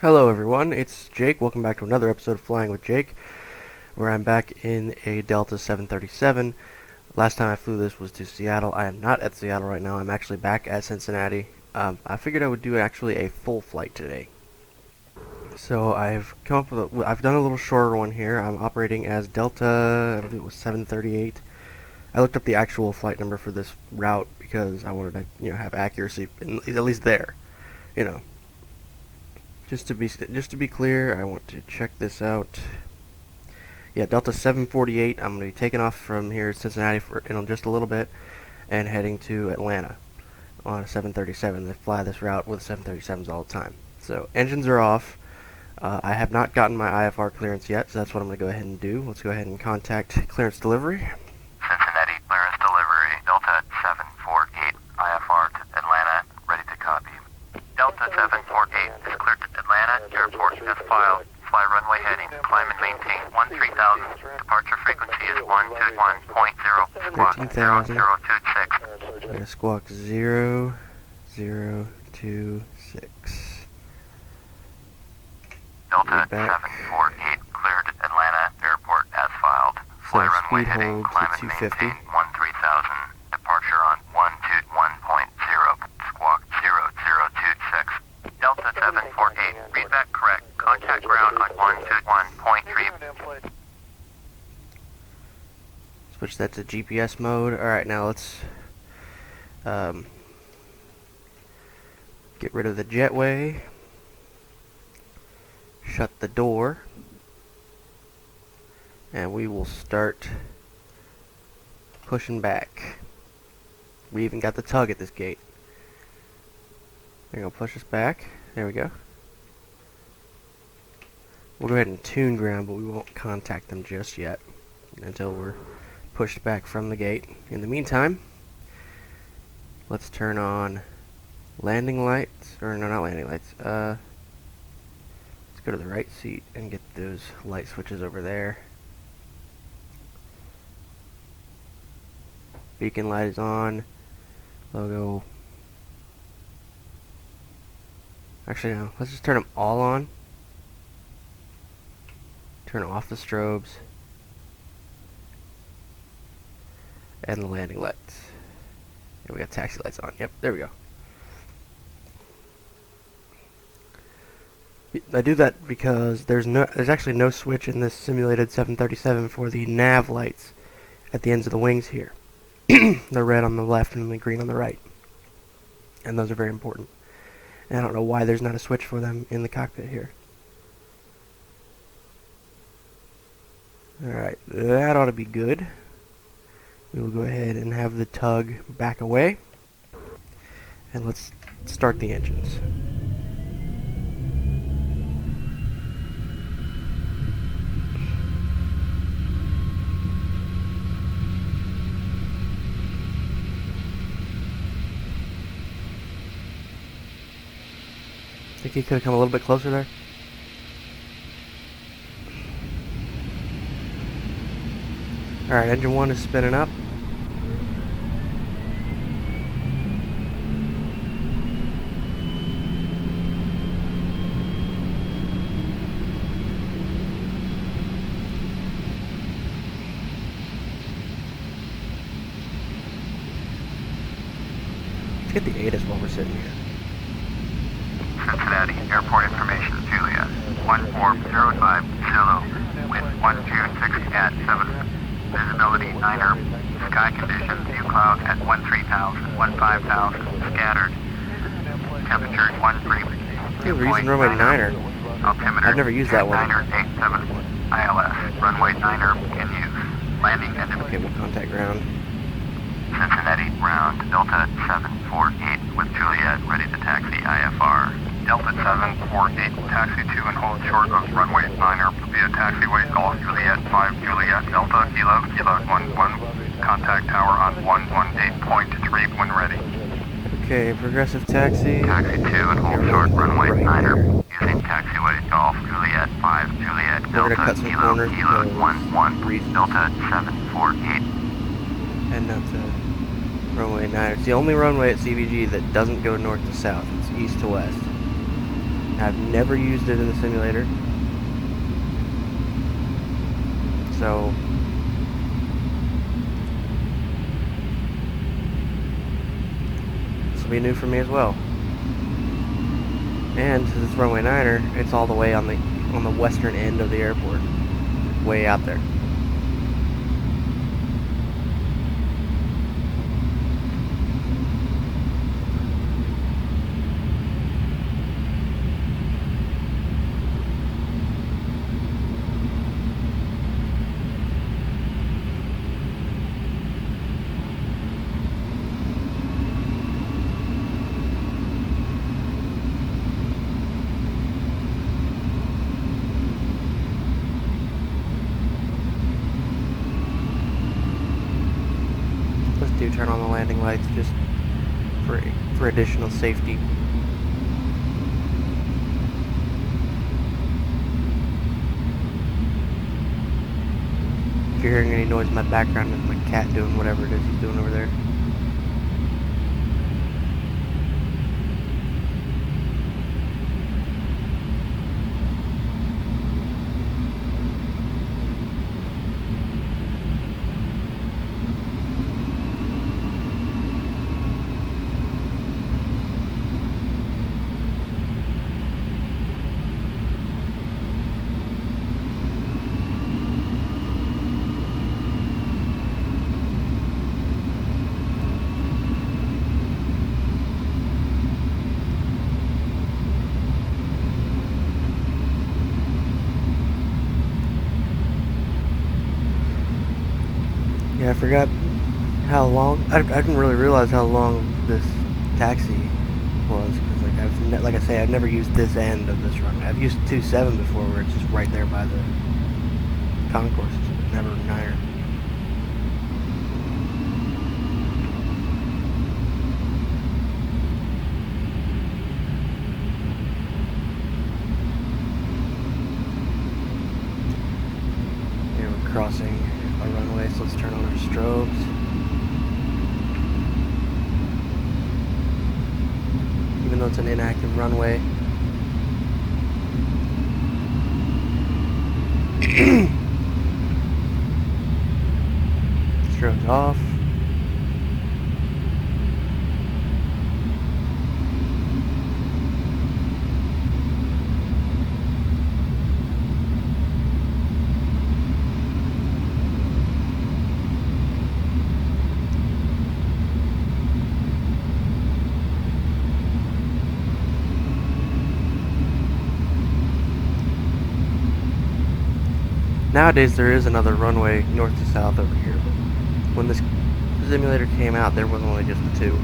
Hello everyone, it's Jake. Welcome back to another episode of Flying with Jake, where I'm back in a Delta 737. Last time I flew this was to Seattle. I am not at Seattle right now. I'm actually back at Cincinnati. I figured I would do actually a full flight today. So I've come up with I've done a little shorter one here. I'm operating as Delta, I believe it was 738. I looked up the actual flight number for this route because I wanted to, have accuracy at least there, you know. Just to be clear, I want to check this out. Yeah, Delta 748. I'm going to be taking off from here, Cincinnati, in just a little bit, and heading to Atlanta on a 737. They fly this route with 737s all the time. So engines are off. I have not gotten my IFR clearance yet, so that's what I'm going to go ahead and do. Let's go ahead and contact clearance delivery. Cincinnati, clearance delivery. Delta 748, IFR to Atlanta, ready to copy. Delta 748 is cleared to Atlanta Airport as filed. Fly runway heading, climb and maintain 13,000. Departure frequency is 121.0. Squawk 0026. Squawk 0026. Delta 748 cleared to Atlanta Airport as filed. Fly runway heading, climb and maintain 13,000. Departure on 121.0. Squawk 0026. Delta 748, read that correct. Contact ground on 121.3. Switch that to GPS mode. Alright, now let's get rid of the jetway. Shut the door. And we will start pushing back. We even got the tug at this gate. They're going to push us back. There we go. We'll go ahead and tune ground, but we won't contact them just yet until we're pushed back from the gate. In the meantime, let's turn on landing lights. Or no, not landing lights. Let's go to the right seat and get those light switches over there. Beacon light is on. Logo. Actually, no. Let's just turn them all on. Turn off the strobes. And the landing lights. And we got taxi lights on. Yep, there we go. I do that because there's actually no switch in this simulated 737 for the nav lights at the ends of the wings here. They're red on the left and the green on the right. And those are very important. And I don't know why there's not a switch for them in the cockpit here. Alright, that ought to be good. We will go ahead and have the tug back away. And let's start the engines. Think he could have come a little bit closer there? Alright, engine 1 is spinning up. Let's get the ATIS while we're sitting here. Cincinnati, airport information, Julia. 1405 Zulu, wind 126 at 7. Visibility 9er. Sky conditions, view cloud at 13,000, 15,000, scattered. Temperature 13. Hey, we're using runway 9er. Altimeter. I've never used that one. 9er 87. ILS, runway 9er in use. Landing engine. Okay, we'll contact ground. Cincinnati, ground, Delta 748 with Juliet, ready to taxi IFR. Delta 748, taxi to and hold short of runway 9er via taxiway Golf Juliet 5 Juliet Delta Kilo 11, contact tower on 118.3 when ready. Okay, progressive taxi. Taxi to and hold short runway 9er using taxiway Golf Juliet 5 Juliet Delta Kilo 11, Delta 748. Heading up to runway 9. It's the only runway at CVG that doesn't go north to south. It's east to west. I've never used it in the simulator, so this will be new for me as well. And since it's runway 9er, it's all the way on the western end of the airport, way out there. Do turn on the landing lights just for additional safety. If you're hearing any noise in my background, it's my cat doing whatever it is he's doing over there. Yeah, I forgot how long. I didn't really realize how long this taxi was, because like I say, I've never used this end of this runway. I've used 27 before, where it's just right there by the concourses, but never 9er. Here we're crossing a runway, so let's turn on our strobes. Even though it's an inactive runway. Strobes off. Nowadays there is another runway north to south over here, but when this simulator came out, there was only just the two.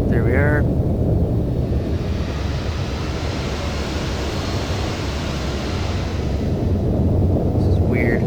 There we are. This is weird.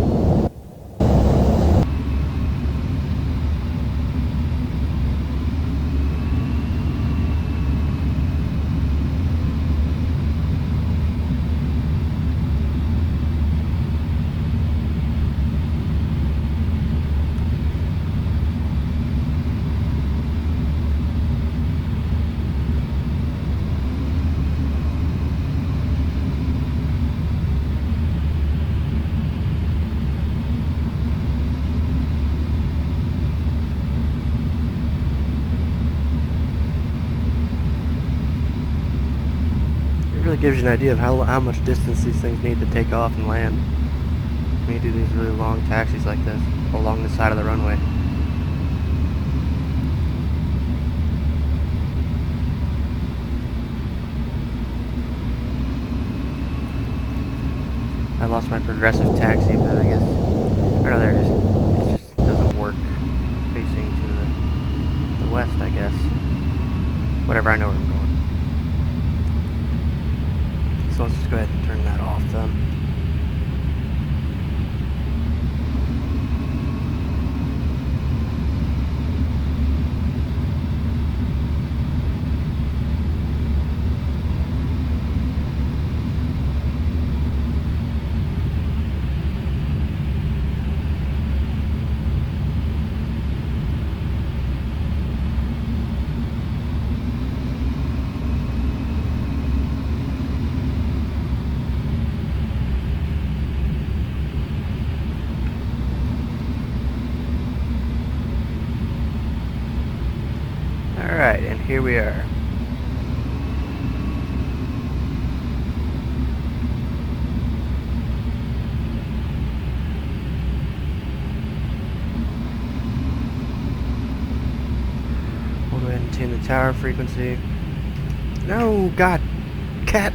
It really gives you an idea of how much distance these things need to take off and land when you do these really long taxis like this along the side of the runway. I lost my progressive taxi, but I guess, or no, there it is. It just doesn't work facing to the west, I guess. Whatever, I know where I'm going. So let's just go ahead and turn that off then. here we are. We'll go ahead and tune the tower frequency. No, God, cat,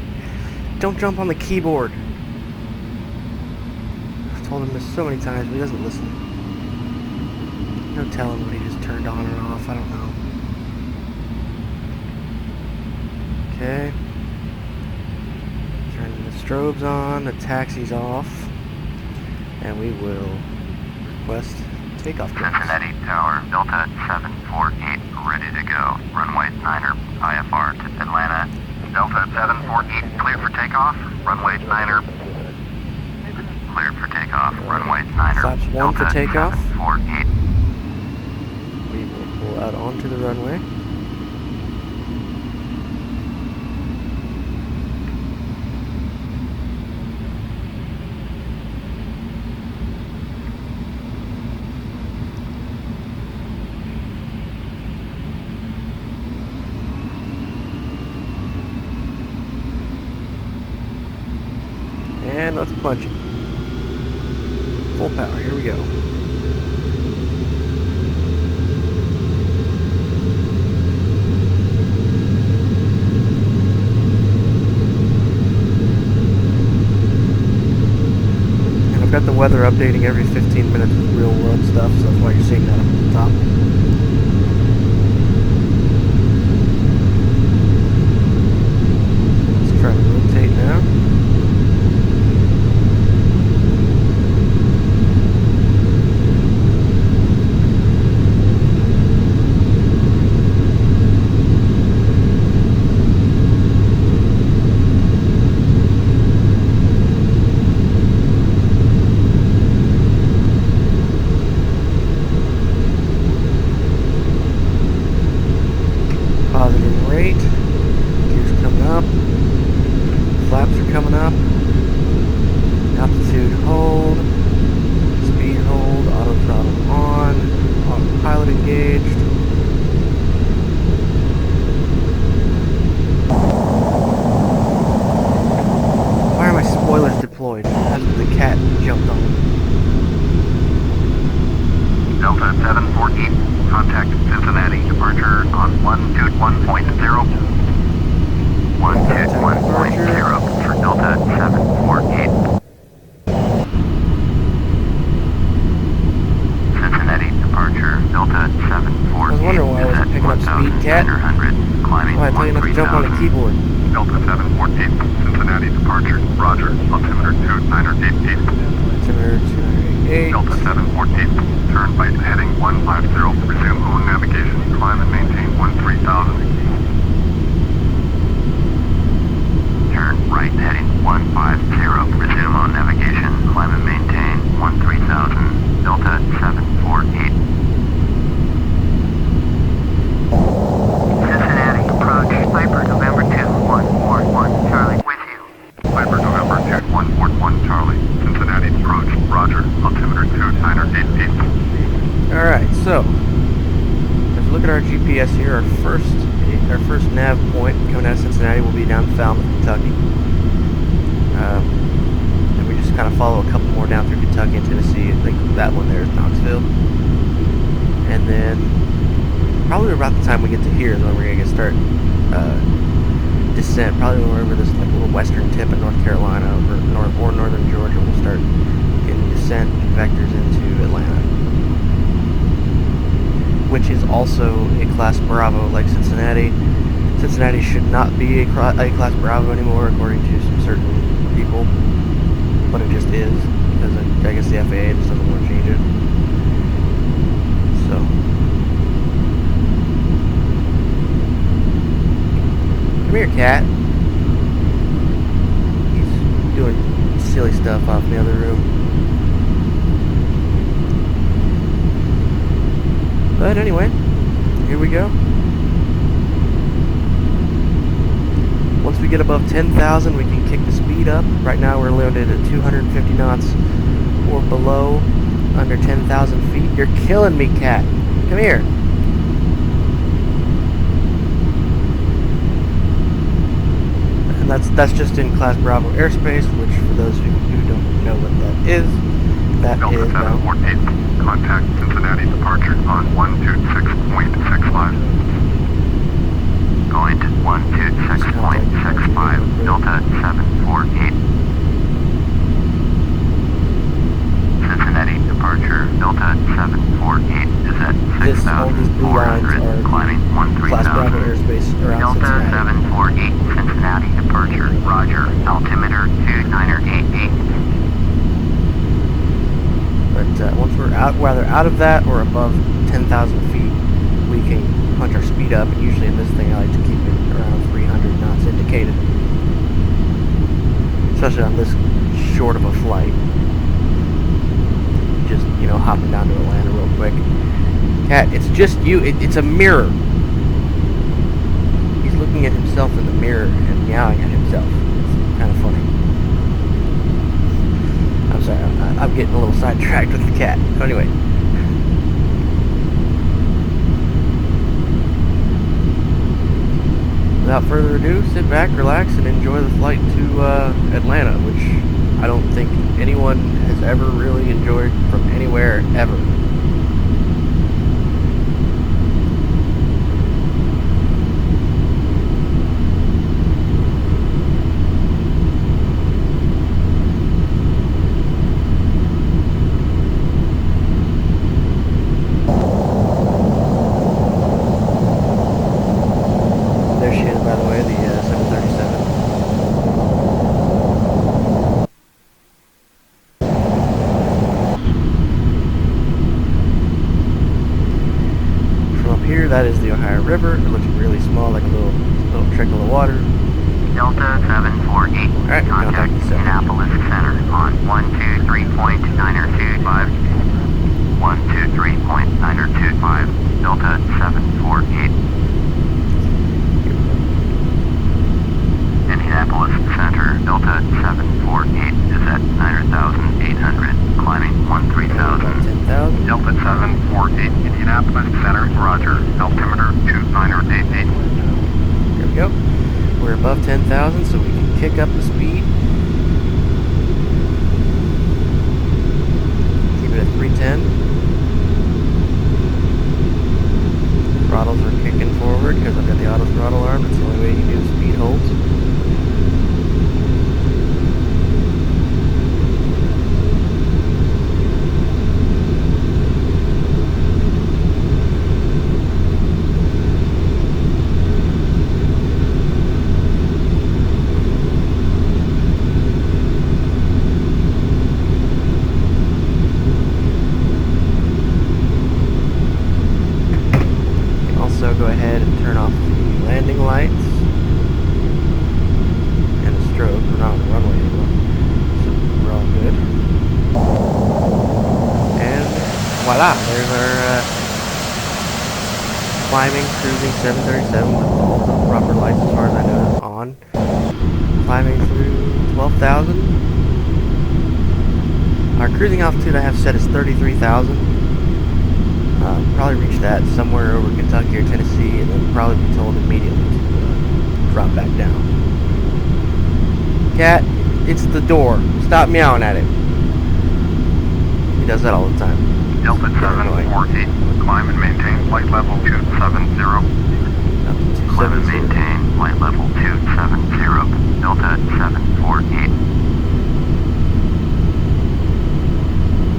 don't jump on the keyboard. I've told him this so many times, but he doesn't listen. No telling what he just turned on or off, I don't know. Okay. Turning the strobes on, the taxi's off, and we will request takeoff clearance. Cincinnati Tower, Delta 748, ready to go. Runway 9er, IFR to Atlanta. Delta 748, clear for takeoff. Runway 9er, clear for takeoff. Runway 9er. Flaps 1 Delta for takeoff. 748. We will pull out onto the runway. And let's punch it. Full power, here we go. And I've got the weather updating every 15 minutes with real world stuff, so that's why you're seeing that up at the top. Let's try to rotate now. Positive rate. Gears coming up. Flaps are coming up. Altitude hold. Speed hold. Auto throttle on. Autopilot engaged. Why are my spoilers deployed? That's what the cat jumped on. Delta 748, contact Cincinnati, departure on 121.0. 121.0 for Delta 748. Cincinnati, departure, Delta 748. I was wondering why I wasn't picking up speed, cat. Climbing Why I tell you not to jump on the keyboard. Delta 748, Cincinnati, departure, roger, altimeter 2988. Altimeter 288. Delta 748, turn right heading 150, resume own navigation, climb and maintain 13,000. Turn right heading 150, resume on navigation, climb and maintain 13,000. Delta 748. Cincinnati approach, Viper November 2141, Charlie with you. Viper November 2141, Charlie. Cincinnati approach, roger, altimeter 2988. Alright, so as we look at our GPS here, our first nav point coming out of Cincinnati will be down Falmouth, Kentucky. And we just kind of follow a couple more down through Kentucky and Tennessee. I think that one there is Knoxville. And then probably about the time we get to here is when we're going to start descent. Probably when we're over this like little western tip in North Carolina or northern Georgia, we'll start getting descent vectors into Atlanta, which is also a Class Bravo like Cincinnati. Cincinnati should not be a Class Bravo anymore, according to some certain people, but it just is, because I guess the FAA just doesn't want to change it. So, come here, cat. He's doing silly stuff off in the other room. But anyway, here we go. Once we get above 10,000, we can kick the speed up. Right now we're loaded at 250 knots or below, under 10,000 feet. You're killing me, cat. Come here. that's just in Class Bravo airspace, which for those of you who don't know what that is Delta now 748, contact Cincinnati departure on 126.65. Going to 126.65, Delta 748. Cincinnati departure, Delta 748 is at all these blue lines 6,400, are climbing Class Bravo 13,000. airspace around Delta Cincinnati. 748, Cincinnati departure, roger, altimeter 2988. But once we're out, whether out of that or above 10,000 feet, we can punch our speed up. And usually in this thing, I like to keep it around 300 knots indicated, especially on this short of a flight. Just, hopping down to Atlanta real quick. Cat, it's just you. It's a mirror. He's looking at himself in the mirror and meowing at himself. It's kind of funny. I'm sorry, I'm getting a little sidetracked with the cat. Anyway. Without further ado, sit back, relax, and enjoy the flight to Atlanta, which I don't think anyone has ever really enjoyed from anywhere, ever. There she is, by the way, the 737. From up here, that is the Ohio River. It looks really small, like a little trickle of water. Delta 748, Alright, contact Indianapolis Center on 123.925. 123.925, Delta 748. Indianapolis Center, Delta 748 is at 9,800, climbing 13,000. 10,000. Delta 748, Indianapolis Center, roger, altimeter 2988. There we go. We're above 10,000, so we can kick up the speed. Keep it at 310. Throttles are kicking forward because I've got the auto throttle arm. That's the only way you can do speed holds. Also, go ahead and turn off the landing lights and the strobe. We're not on the runway anymore, so we're all good. And voila, there's our climbing, cruising 737 with all the proper lights, as far as I know, on. Climbing through 12,000. Our cruising altitude I have set is 33,000. Probably reach that somewhere over Kentucky or Tennessee, and then probably be told immediately to drop back down. Cat, it's the door. Stop meowing at him. He does that all the time. Delta 748, climb and maintain flight level 270. Up to Climb and 270. maintain flight level 270, Delta 748.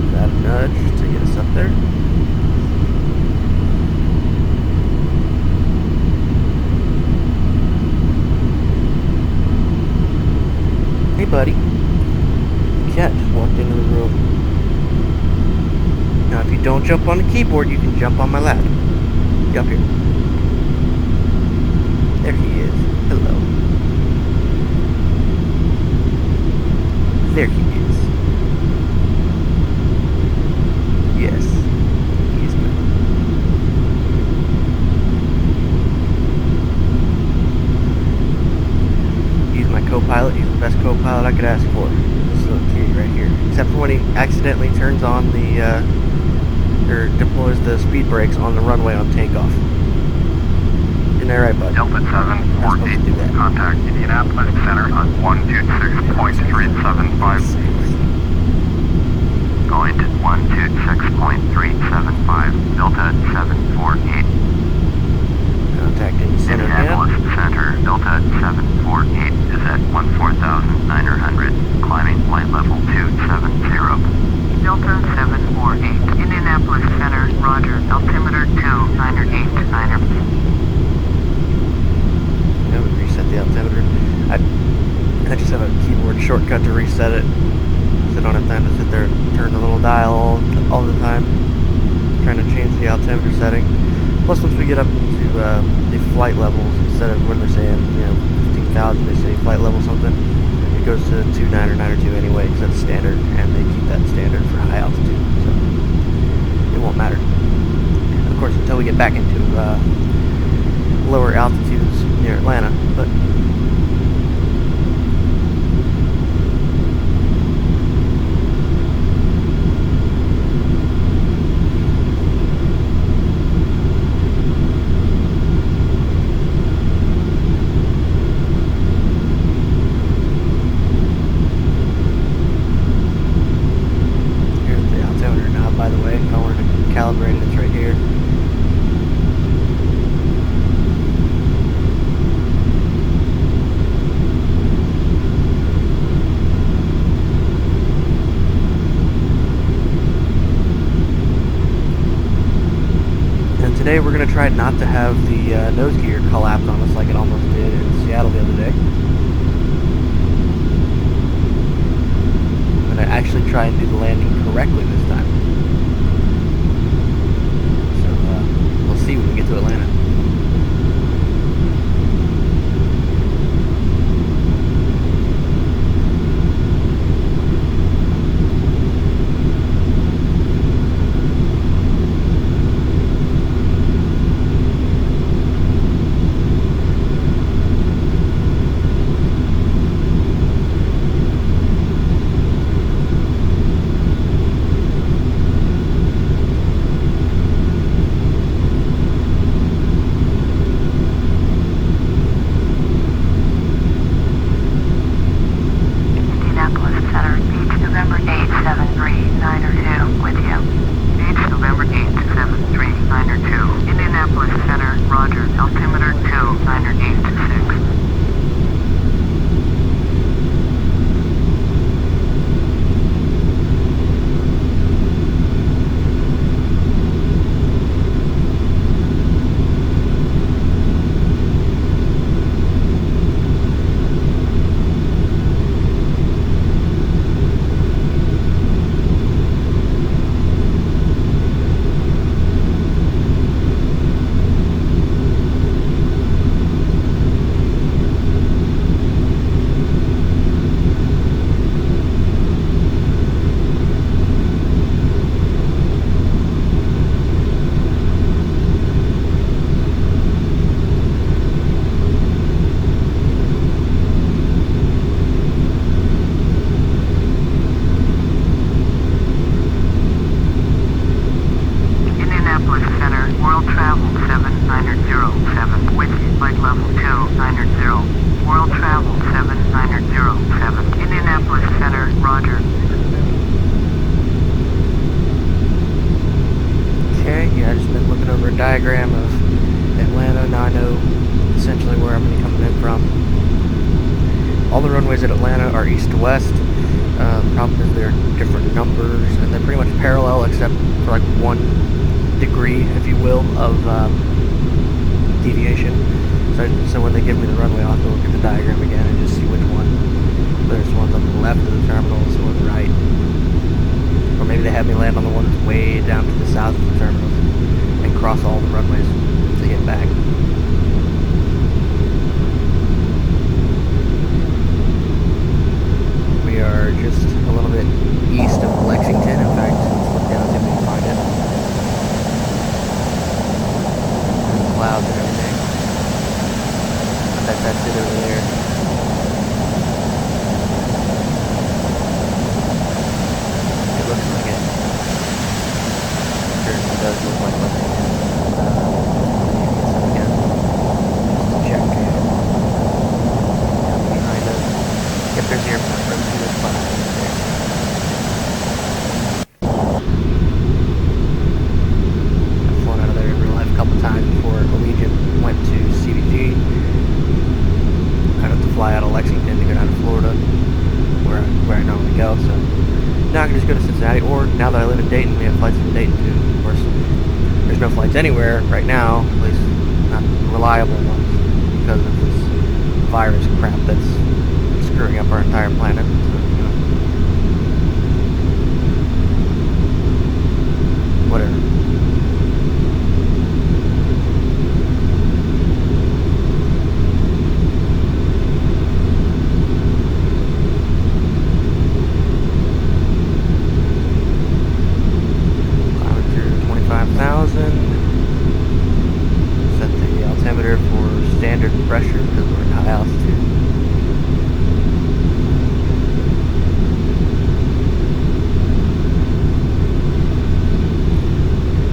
Is that a nudge to get us up there? Hey buddy, the cat just walked into the room. Now if you don't jump on the keyboard, you can jump on my lap. Get up here. There he is. Hello. There he is. Yes. He is good. He's my co-pilot. He's the best co-pilot I could ask for. This little kitty right here. Except for when he accidentally turns on the, or deploys the speed brakes on the runway on takeoff. Isn't that right, bud? Delta 748, contact Indianapolis Center on shortcut to reset it, so I don't have time to sit there and turn the little dial all the time, trying to change the altimeter setting. Plus, once we get up into the flight levels, instead of when they're saying, 15,000, they say flight level something, it goes to 29 or 9 or 2 anyway, because that's standard, and they keep that standard for high altitude, so it won't matter. Of course, until we get back into lower altitudes near Atlanta, but here's the altimeter knob, by the way. If I wanted to calibrate it, it's right here. Today we're going to try not to have the nose gear collapse on us like it almost did in Seattle the other day. I'm going to actually try and do the landing correctly this time. So we'll see when we get to Atlanta. Diagram of Atlanta. Now I know essentially where I'm going to be coming in from. All the runways at Atlanta are east to west. The problem is they're different numbers, and they're pretty much parallel except for like 1 degree, if you will, of deviation. So when they give me the runway, I'll have to look at the diagram again and just see which one. There's ones on the left of the terminals or the right. Or maybe they have me land on the one that's way down to the south of the terminals and cross all the runways to get back. We are just a little bit east of Lexington. In fact, let's look down and see if we can find it. And the clouds and everything. I bet that's it over there. It looks like it. Certainly does look like Lexington. Again, just to check. Behind us. Yep, there's the airport. Right through this flag right there. I've flown out of there in real life a couple times before Allegiant went to CBG. I'd have to fly out of Lexington to go down to Florida, where I normally go. So now I can just go to Cincinnati, or now that I live in Dayton, we have flights from Dayton too. Of course, there's no flights anywhere right now, at least not reliable ones, because of this virus crap that's screwing up our entire planet. So, you know, whatever. Climbing through 25,000. Set the altimeter for standard pressure because we're at high altitude.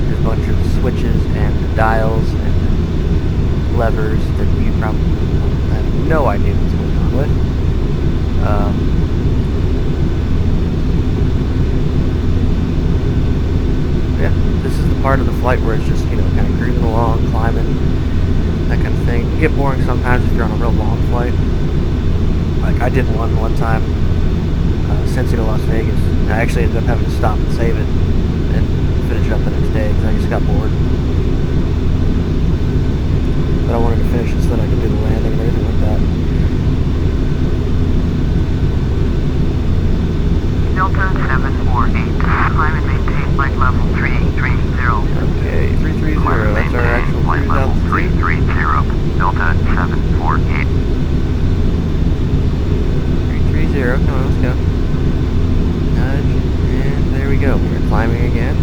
There's a bunch of switches and dials and levers that you probably have no idea what's going on with. Yeah, this is the part of the flight where it's just, you know, kind of cruising along, climbing, that kind of thing. It can get boring sometimes if you're on a real long flight. Like I did one time, Cincinnati to Las Vegas. I actually ended up having to stop and save it and finish it up the next day because I just got bored. But I wanted to finish it so that I could do the landing and everything like that. Delta 748, climb and maintain flight level 330. Okay, 330, that's our actual cruise altitude. 330, Delta 748. 330, come on, let's go. Nudge, and there we go. We're climbing again.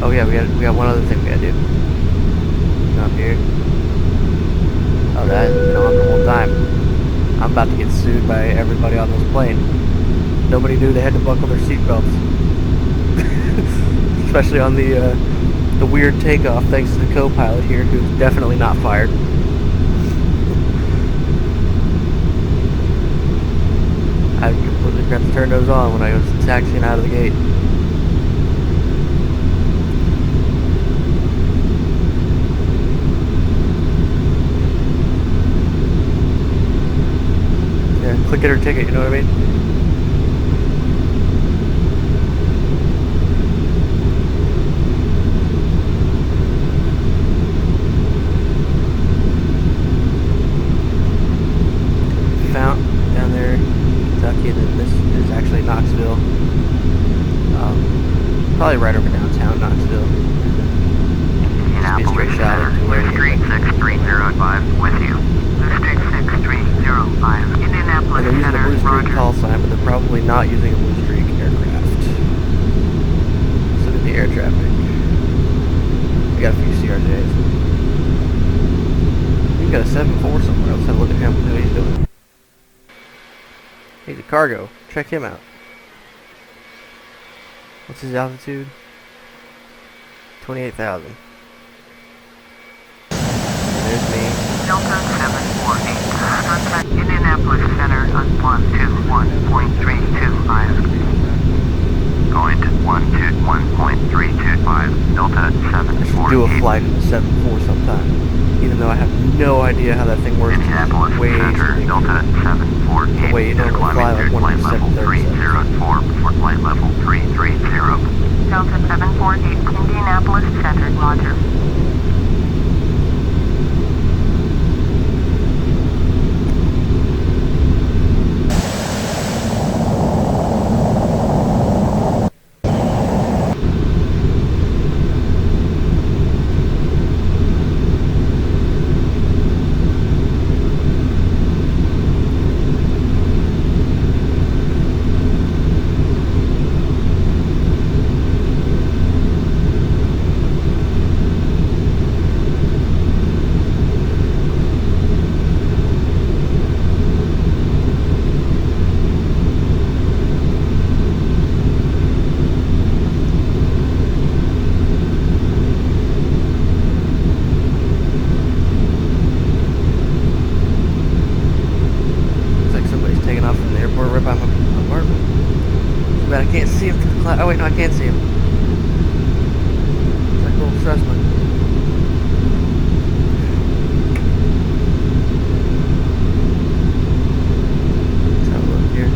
Oh yeah, we got one other thing we gotta do. Come up here. Oh, that has been on the whole time. I'm about to get sued by everybody on this plane. Nobody knew they had to buckle their seatbelts. Especially on the weird takeoff, thanks to the copilot here, who's definitely not fired. I completely forgot to turn those on when I was taxiing out of the gate. Click it or ticket, you know what I mean? Fountain down there in Kentucky, and this is actually Knoxville. Probably right over downtown Knoxville. Just be a straight shot into where we Street 6305 with you. Street 6305. And they're using a Blue Streak call sign, but they're probably not using a Blue Streak aircraft. Let's look at the air traffic. We got a few CRJs. We got a 7-4 somewhere. Let's have a look at him, see what he's doing. He's a cargo. Check him out. What's his altitude? 28,000. There's me. Delta 748. Contact Indianapolis Center on 121.325. Going to 121.325. Delta 748. I should do a flight in the 7-4 sometime. Even though I have no idea how that thing works. Indianapolis Way Center, Delta 748. Wait, you don't fly like one of the 737. For flight level 330. Delta 748, Indianapolis Center, Roger. But I can't see him through the cloud. Oh wait, no, I can't see him. It's like a little Cessna. Let's have a look here.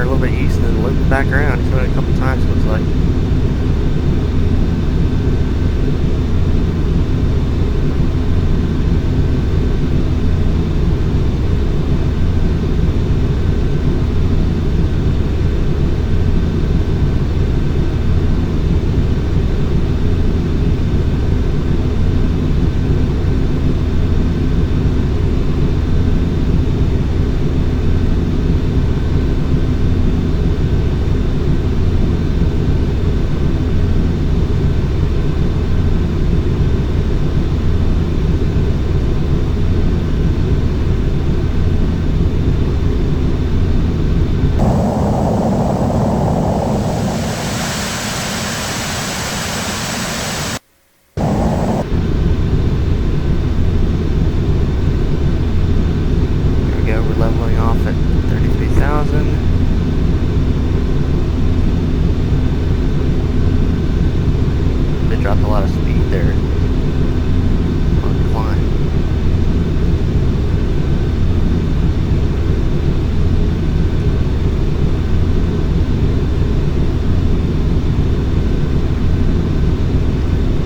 her a little bit east and then looping back around. He's doing it a couple times, it looks like. Leveling off at 33,000. They dropped a lot of speed there on the climb.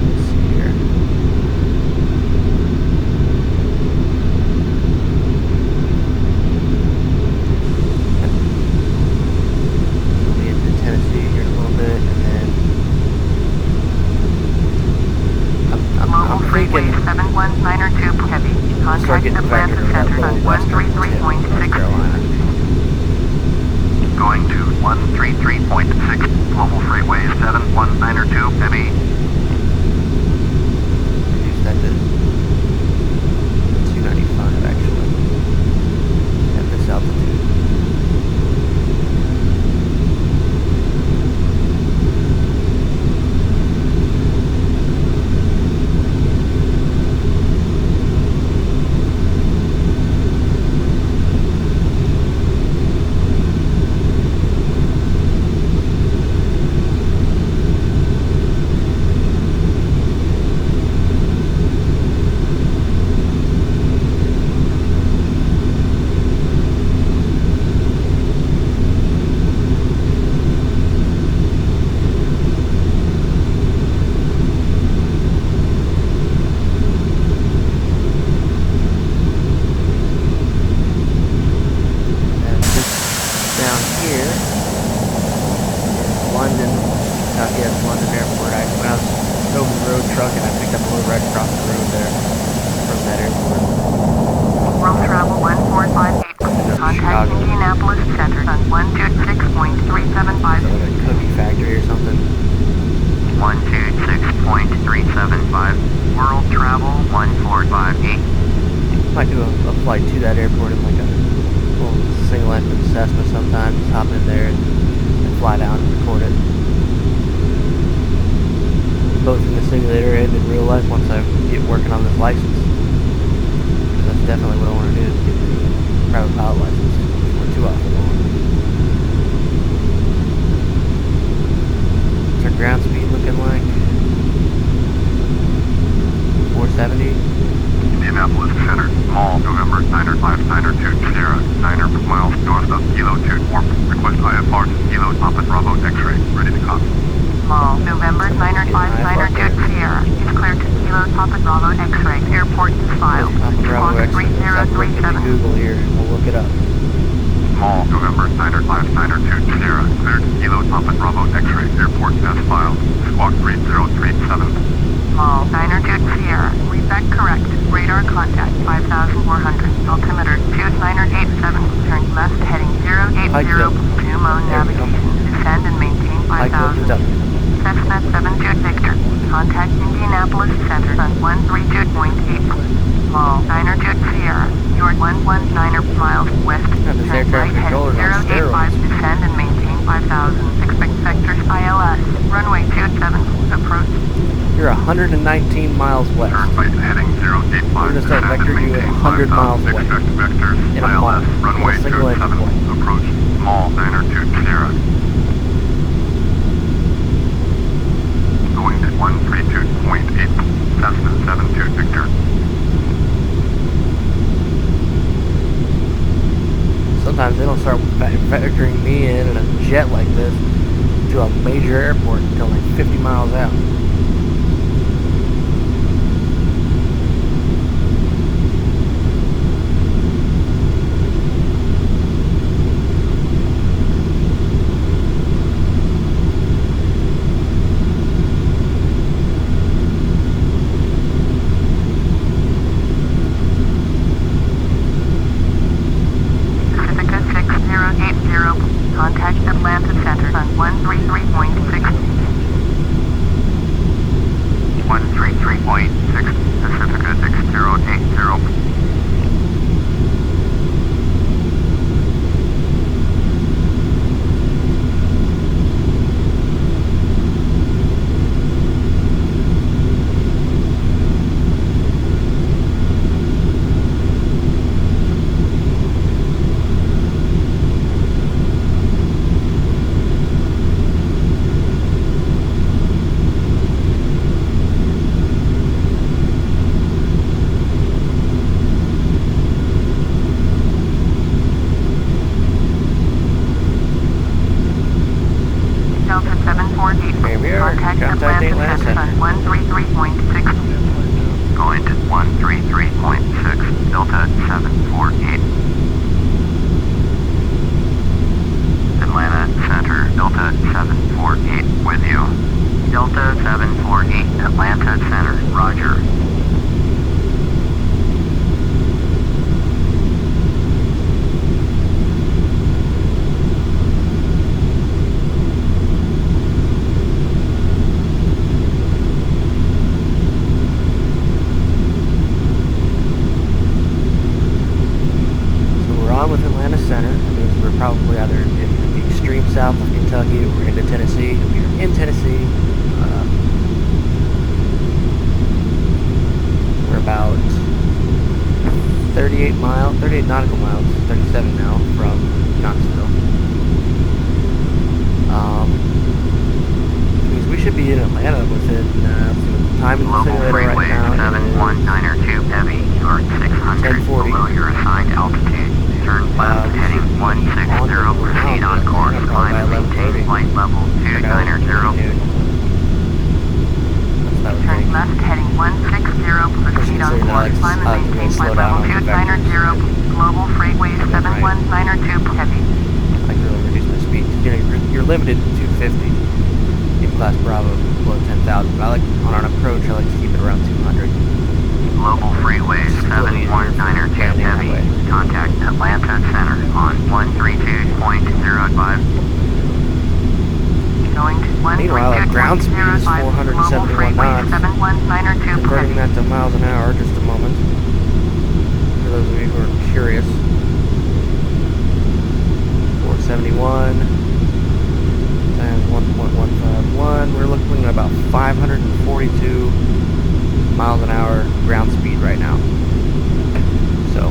Let's see here. Start getting vectored to that little western tip of North Carolina. Going to 133.6, Global Freeway 7192, heavy. Reduce that to 295 actually, at this altitude. London Airport. I went out over the road truck and I picked up a little right across the road there from that airport. World Travel 1458. Contact Indianapolis Center on 126.375. So like a cookie factory or something. 126.375. World Travel 1458. Might do a flight to that airport in like a little single engine Cessna sometimes. Just hop in there and fly down and record it. Both in the simulator and in real life once I get working on this license. Because that's definitely what I want to do, is get the private pilot license. Or too often long. What's our ground speed looking like? 470. Indianapolis Center, Mall, November 952 Sierra, 9 miles north of Kilo 24. Request IFR, Kilo Papa Bravo X-ray, ready to copy. Mall, November 952 Sierra is cleared to Kilo Papa Bravo X-ray. Airport is filed. Papa Bravo X-ray. Let's look into 3037. Google here and we'll look it up. Mall, November 952 Sierra, cleared to Kilo Papa Bravo X-ray, airport as filed. Squawk 3037. Mall, 902 Sierra. Read that correct. Radar contact 5400. Altimeter 2987. Turn left heading 080. Resume on navigation. Descend and maintain High 5000. Cessna 72 Victor. Contact Indianapolis Center on 132.8. Mall, 902 Sierra. You're 119 miles west. This air Turn right traffic controller heading on 085. steroids. Descend and maintain 5000. Expect vectors ILS. Runway 27. Approach. You're 119 miles west. Turn right heading 085. We're gonna start vector you at 100 miles away. Expect vectors, In a mall. ILS, runway In a single engine 27. flight. Approach. Mall, 902 Sierra. Going to 132.8. Cessna 72 Victor. Sometimes they don't start factoring me in a jet like this to a major airport until like 50 miles out. Contact Atlanta Center on 133.6. 133.6, Pacifica 6080. Delta 748. Here we are. Contact Contacting Atlanta Center on 133.6. Going to 133.6, Delta 748. Atlanta Center, Delta 748 with you. Delta 748, Atlanta Center, roger. With Atlanta Center, that means we're probably either in the extreme south of Kentucky or into Tennessee. If you're in Tennessee, we're about 38 nautical miles, 37 now from Knoxville. Which means we should be in Atlanta within the time in the Global simulator right freeway now. 719er 2 heavy, you're 600 1040. below your assigned altitude. Turn left heading 160, proceed on course, climb and maintain flight level 290. Turn left heading 160, proceed on course, climb and maintain flight level 290. Global Freeway 719er 2 heavy. I can really reduce my speed. You know, you're limited to 250 in Class Bravo below 10,000. But I like, on an approach, I like to keep it around 200. Global Freeway 719er 2 heavy. Contact Atlanta Center on 132.05. Going to 132.05. Meanwhile, our ground speed is 471 knots. 719er 2 Converting that to miles an hour, just a moment. For those of you who are curious. 471 times 1.151. We're looking at about 542 miles an hour ground speed right now. So,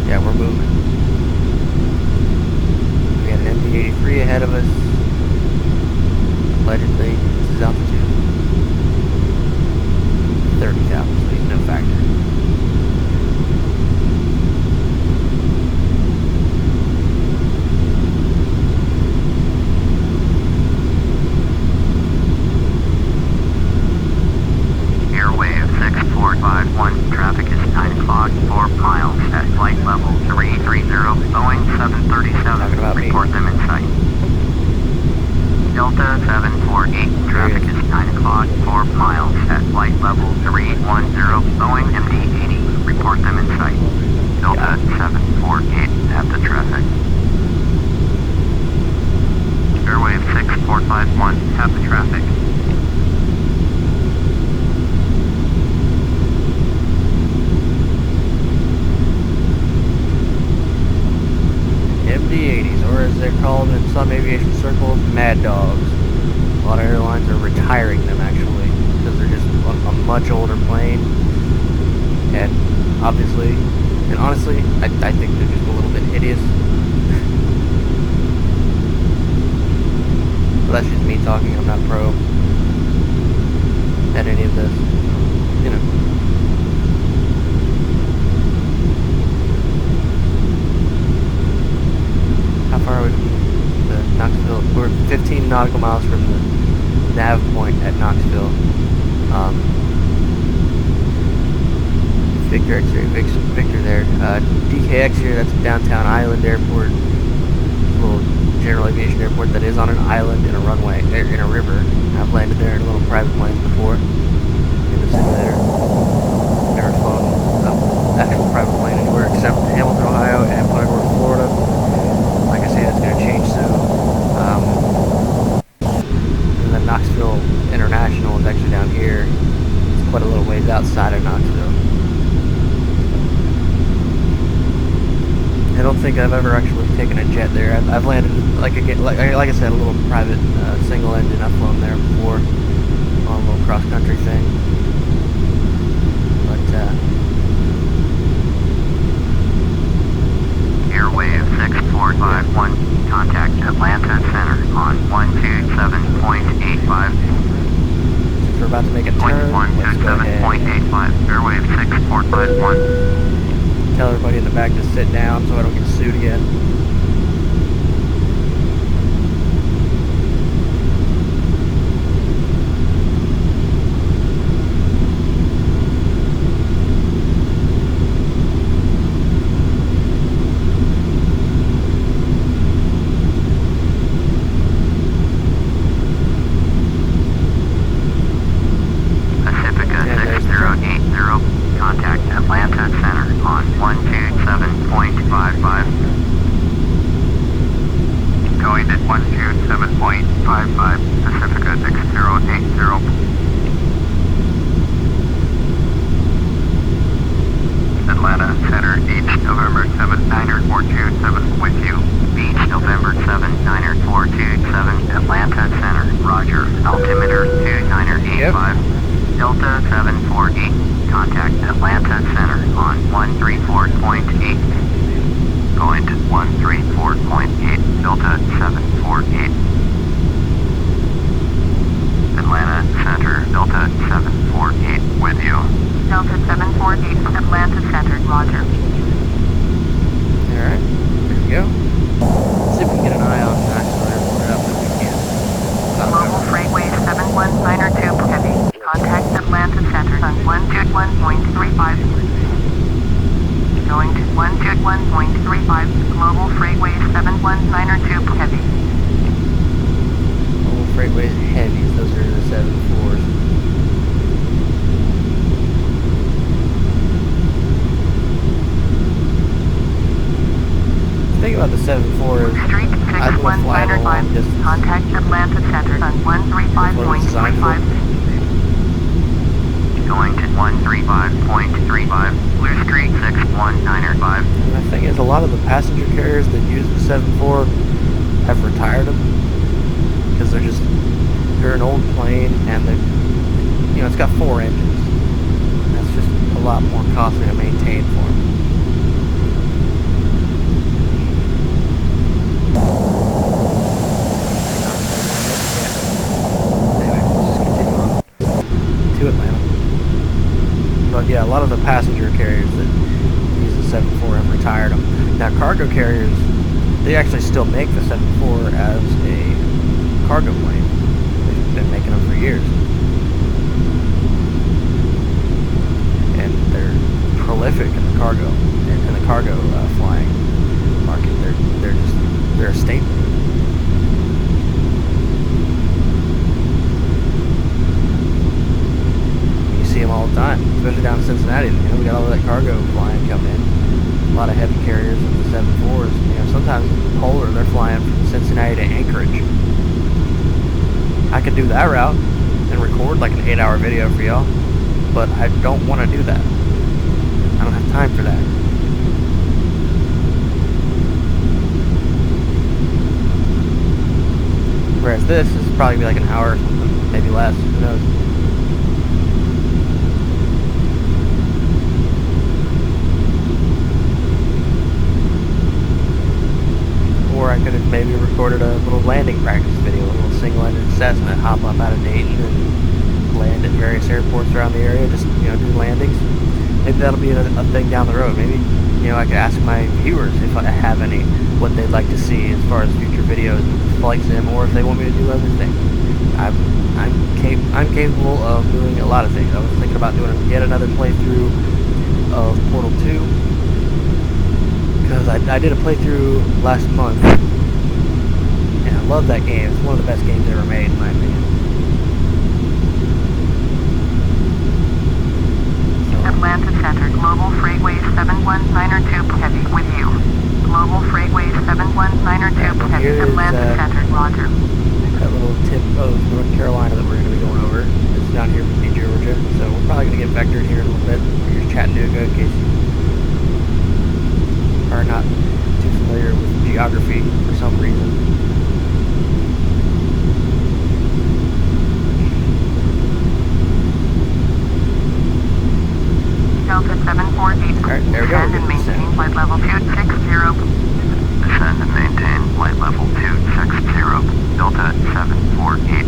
yeah, we're moving. We got an MD-83 ahead of us. Allegedly, this is altitude 30,000, so he's no factor. Airwave 6451, traffic is 9 o'clock, 4 miles at flight level 330, Boeing 737, report them in sight. Delta 748, traffic is 9 o'clock, 4 miles at flight level 310, Boeing MD-80, report them in sight. Delta 748, have the traffic. Airwave 6451, have the traffic. MD-80s, or as they're called in some aviation circles, Mad Dogs. A lot of airlines are retiring them, actually, because they're just a much older plane. And obviously, and honestly, I think they're just a little bit hideous. But that's just me talking. I'm not pro at any of this. You know. nautical miles from the nav point at Knoxville. Victor X-ray, Victor there. DKX here, that's downtown island airport. Little general aviation airport that is on an island in a runway, in a river. I've landed there in a little private plane before in the simulator. Never flown an actual private plane anywhere except Hamilton, Ohio, and Punta Gorda, Florida. Like I say, that's going to change soon. And then Knoxville International is actually down here. It's quite a little ways outside of Knoxville. I don't think I've ever actually taken a jet there. I've landed, like I said, a little private single engine. I've flown there before on a little cross-country thing. But, Airwave 6451, contact Atlanta Center on 127.85. since we're about to make a turn, let's go ahead. 127.85, Airwave 6451. Tell everybody in the back to sit down so I don't get sued again. Pacifica 6080, contact Atlanta Center on 127.55. Going at 127.55, Pacifica 6080. Atlanta Center, Beach, November 7, 90427, with you. Beach, November 7, 90427, Atlanta Center, roger, altimeter 2985. Delta 748, contact Atlanta Center on 134.8. Going to 134.8, Delta 748. Atlanta Center, Delta 748, with you. Delta 748, Atlanta Center, roger. Alright, there we go. Let's see if we can get an eye on Knoxville Airport. I don't think we can. Global Freightway 71902 Heavy. Contact Atlanta Center on 121.35. Going to 121.35. Global Freightway 71902 Heavy. Global Freightways heavies, those are the 7.4s. The thing about the 7.4 is Street I've been flying a long 6195. distance. Contact Atlanta Center on designed for. 135.35. Going to 135.35, Blue Street 61905. And the thing is, a lot of the passenger carriers that use the 7.4 have retired them because they're an old plane and it's got 4 engines. That's just a lot more costly to maintain for them. Anyway, let's just continue on to Atlanta. But yeah, a lot of the passenger carriers that use the 7.4 have retired them. Now cargo carriers, they actually still make the 7.4 as a cargo plane. They've been making them for years. And they're prolific in the cargo, flying market. They're a staple. See them all the time, especially down in Cincinnati. We got all that cargo flying coming in. A lot of heavy carriers with the 7.4s. Sometimes polar, they're flying from Cincinnati to Anchorage. I could do that route and record like an 8-hour video for y'all, but I don't want to do that. I don't have time for that. Whereas this is probably be like an hour or something, maybe less, who knows. Or I could have maybe recorded a little landing practice video, a little single-ended Cessna, hop up out of Dayton and land at various airports around the area, just, do landings. Maybe that'll be a thing down the road. Maybe I could ask my viewers if I have any, what they'd like to see as far as future videos of flight sim, or if they want me to do other things. I'm capable of doing a lot of things. I was thinking about doing yet another playthrough of Portal 2, because I did a playthrough last month, and I love that game. It's one of the best games ever made, in my opinion. Atlanta Center, Global Freightway 71902 Heavy with you. Global Freightway 71902 Heavy, Atlanta Center, Roger. That little tip of North Carolina that we're going to be going over. It's down here from Georgia, so we're probably going to get vectored here in a little bit. Here's Chattanooga, in case you are not too familiar with geography for some reason. Delta 748. Alright, there we go. Descend and maintain flight level 260. Descend and maintain flight level 260. Delta 748.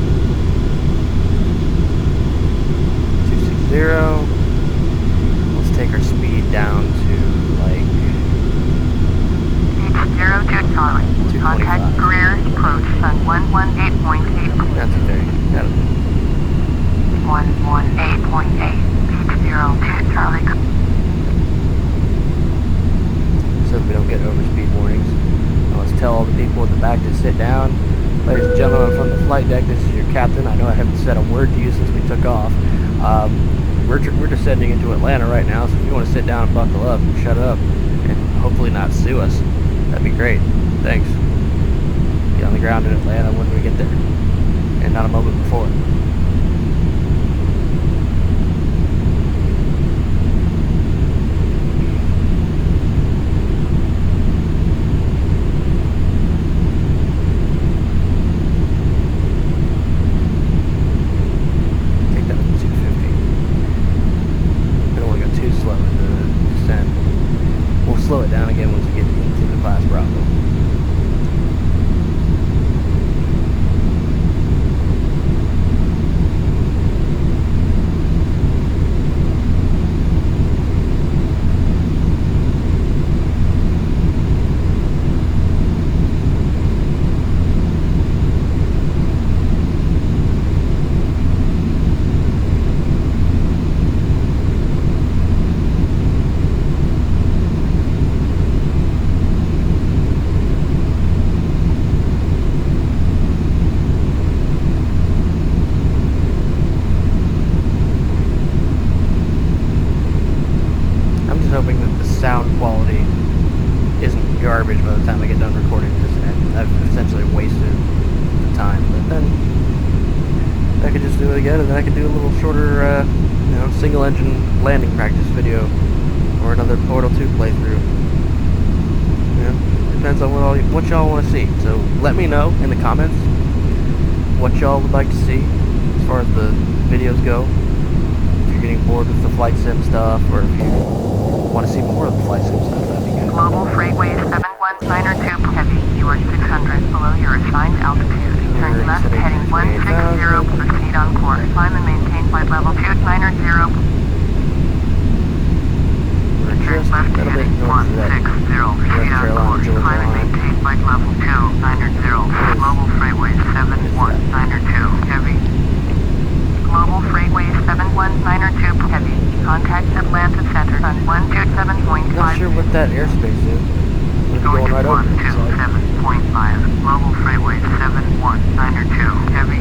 260. Let's take our speed down to like 802 Charlie. Contact career approach sun 118.8. not 230. 118.8. 802 Charlie. So that we don't get overspeed warnings. Let's tell all the people in the back to sit down. Ladies and gentlemen, from the flight deck, this is your captain. I know I haven't said a word to you since we took off. We're descending into Atlanta right now, so if you want to sit down and buckle up, shut up, and hopefully not sue us, that'd be great. Thanks. Get on the ground in Atlanta when we get there, and not a moment before. Slow it down again once we get into the class Bravo. Hoping that the sound quality isn't garbage by the time I get done recording this, and I've essentially wasted the time. But then I could just do it again, and then I could do a little shorter, single engine landing practice video, or another Portal 2 playthrough. Depends on what y'all want to see. So let me know in the comments what y'all would like to see as far as the videos go. If you're getting bored with the flight sim stuff, or if you want to see more of the flight sim stuff, that'd be good. Global Freightway 71902 Heavy. You are 600 below your assigned altitude. Turn left heading 160. Proceed on course. Climb and maintain flight level 290. We're just a little bit north of that North Carolina, Georgia Climb and line. maintain flight level 290. Global Freightway 71902 Heavy. Global Freightway 71902 Heavy. Contact Atlanta Center on 127.5. Not sure what that airspace is. We're going right over it. 127.5. Global Freightway 71902 Heavy.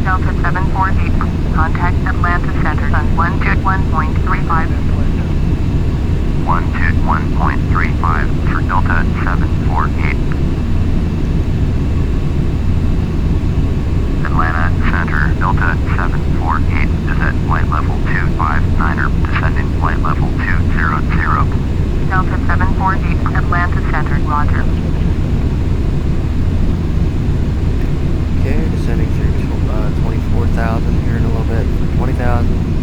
Delta 748. Contact Atlanta Center on 121.35. 121.35 for Delta 748. Atlanta Center, Delta 748 is at flight level 259er, descending flight level 200. Delta 748, Atlanta Center, roger. Okay, descending through 24,000 here in a little bit for 20,000.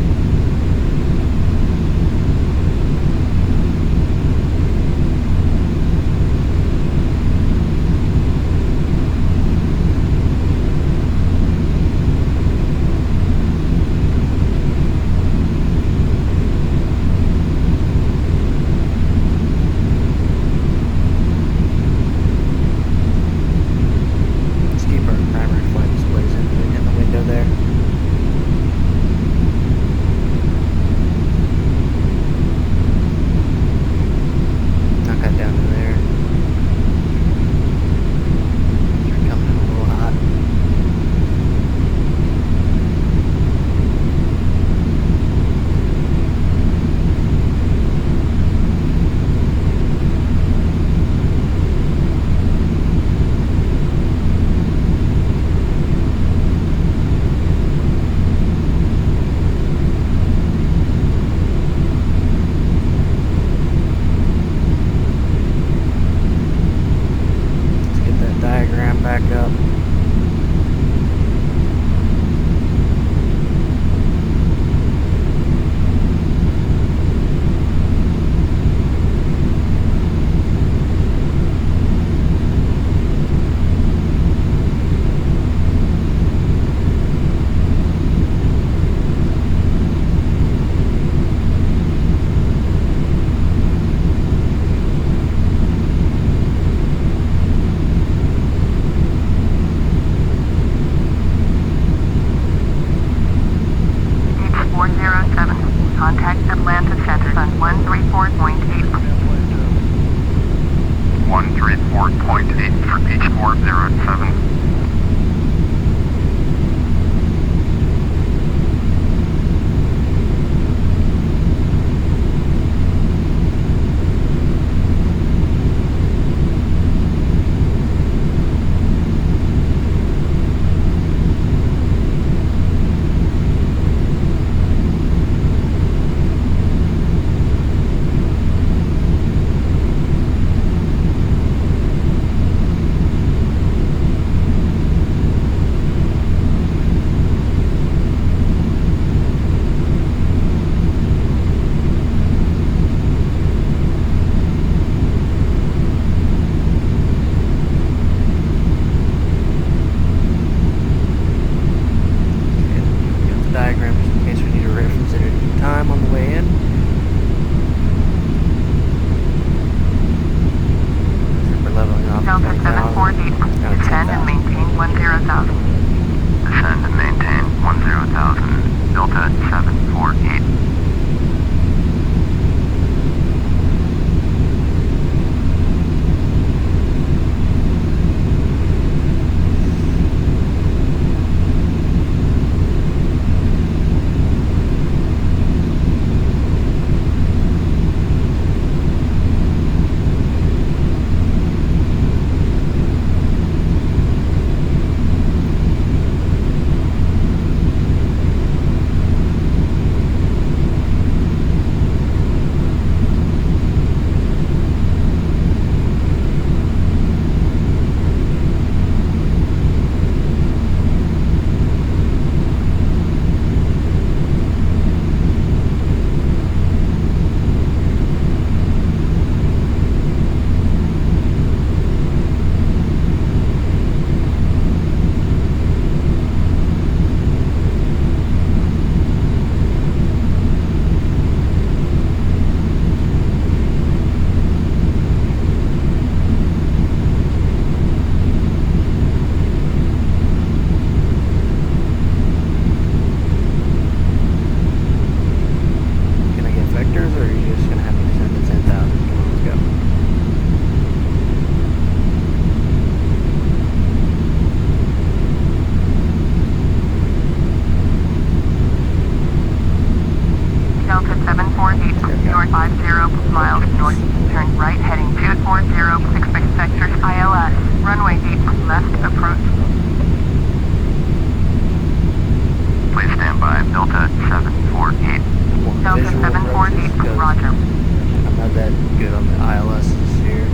Delta visual 748, approaches because roger. I'm not that good on the ILSs here.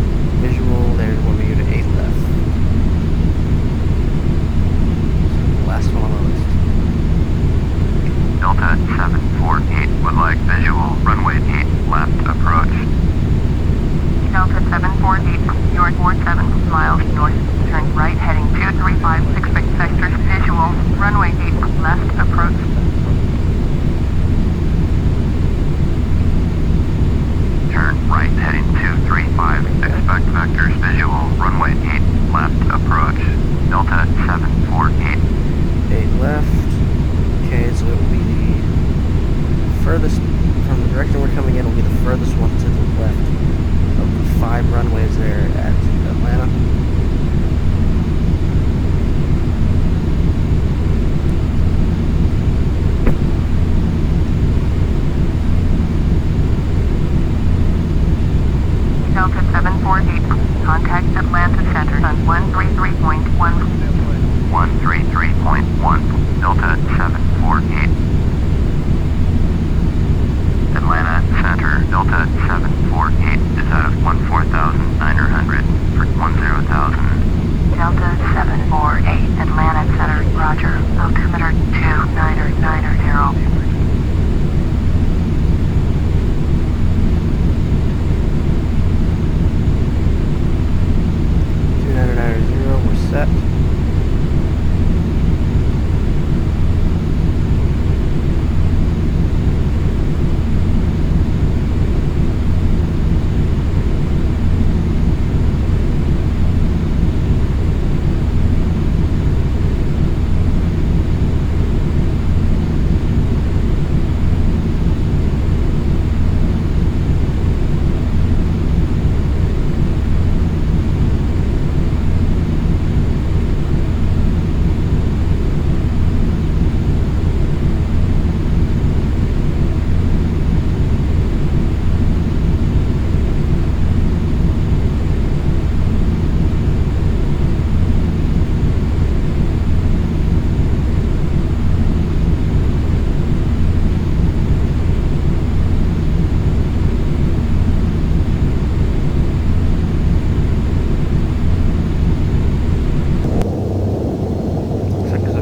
Visual, there's 1 unit 8 left. So the last one on the list. Delta 748 would like visual. Runway 8 left approach. Delta 748, you're 47 miles north. Turn right heading 2356 sectors. Visual. Runway 8 left approach. Turn right heading 235. Expect vectors visual. Runway 8 left approach. Delta 748. 8 left. Okay, so it will be the furthest, from the direction we're coming in, will be the furthest one to the left of the 5 runways there at Atlanta. Delta 748, contact Atlanta Center on 133.1. 133.1. Delta 748. Atlanta Center. Delta 748 is out of 14,900 for 10,000. Delta 748, Atlanta Center, roger. Altimeter 2990. 2990, we're set.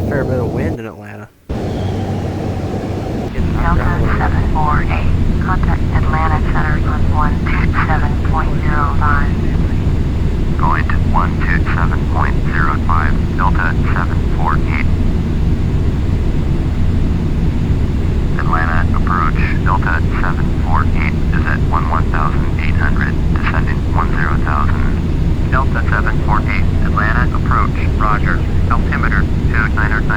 Fair bit of wind in Atlanta. Getting knocked around a little bit. 748, contact Atlanta Center on 127.05. Going to 127.05. Delta 748. Atlanta approach. Delta 748 is at 11,800. Descending 10,000. Delta 748. Atlanta approach. Roger. Altimeter 2990.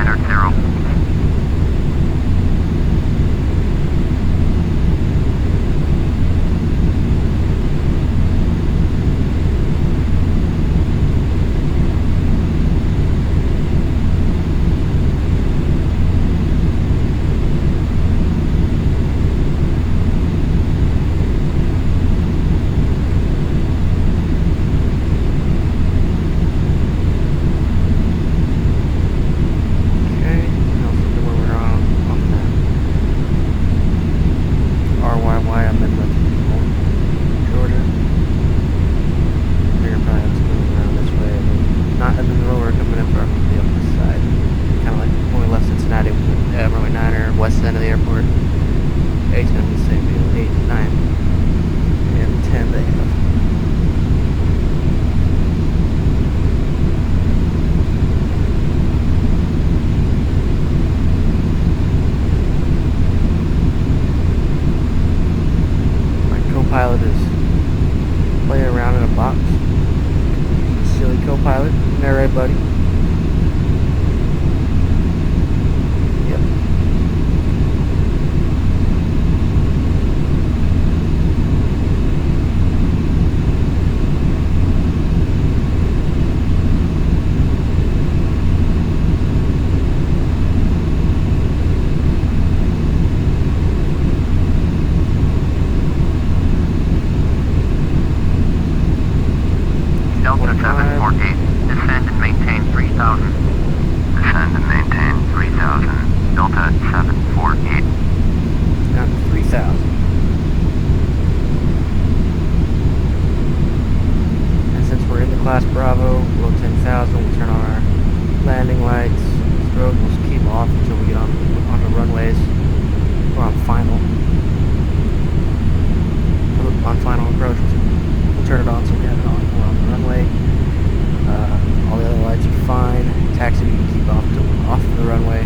runway.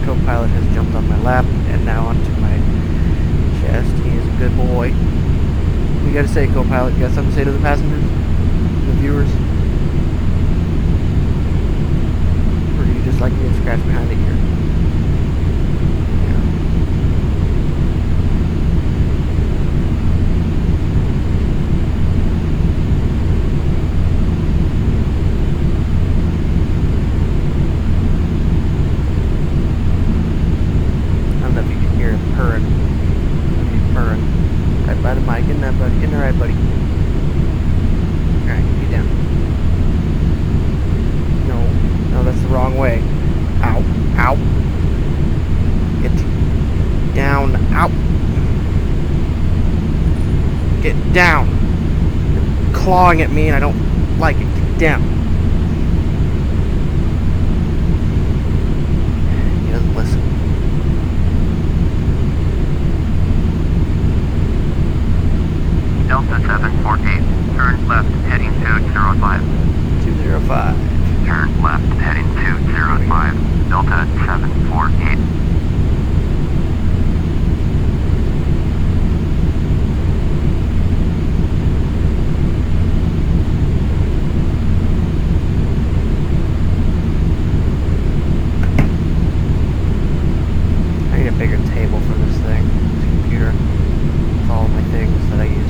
Copilot has jumped on my lap and now onto my chest. He is a good boy. What you gotta say, Copilot? You got something to say to the passengers? The viewers? Or do you just like me to scratch behind the ear? By the mic, in there, buddy. In there, right, buddy. Alright, get down. No, that's the wrong way. Ow, ow. Get down, ow. Get down. You're clawing at me and I don't like it. Get down. He doesn't listen. Delta 748, turn left heading 205. 205. Turn left heading 205, Delta 748. I need a bigger table for this thing, this computer, with all of my things that I use.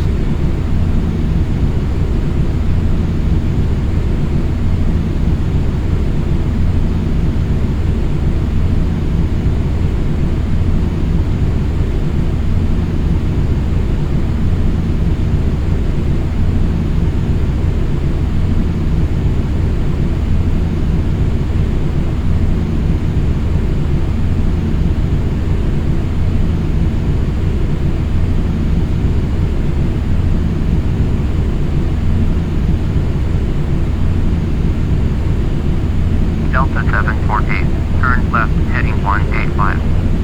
Delta 748, turn left heading 185.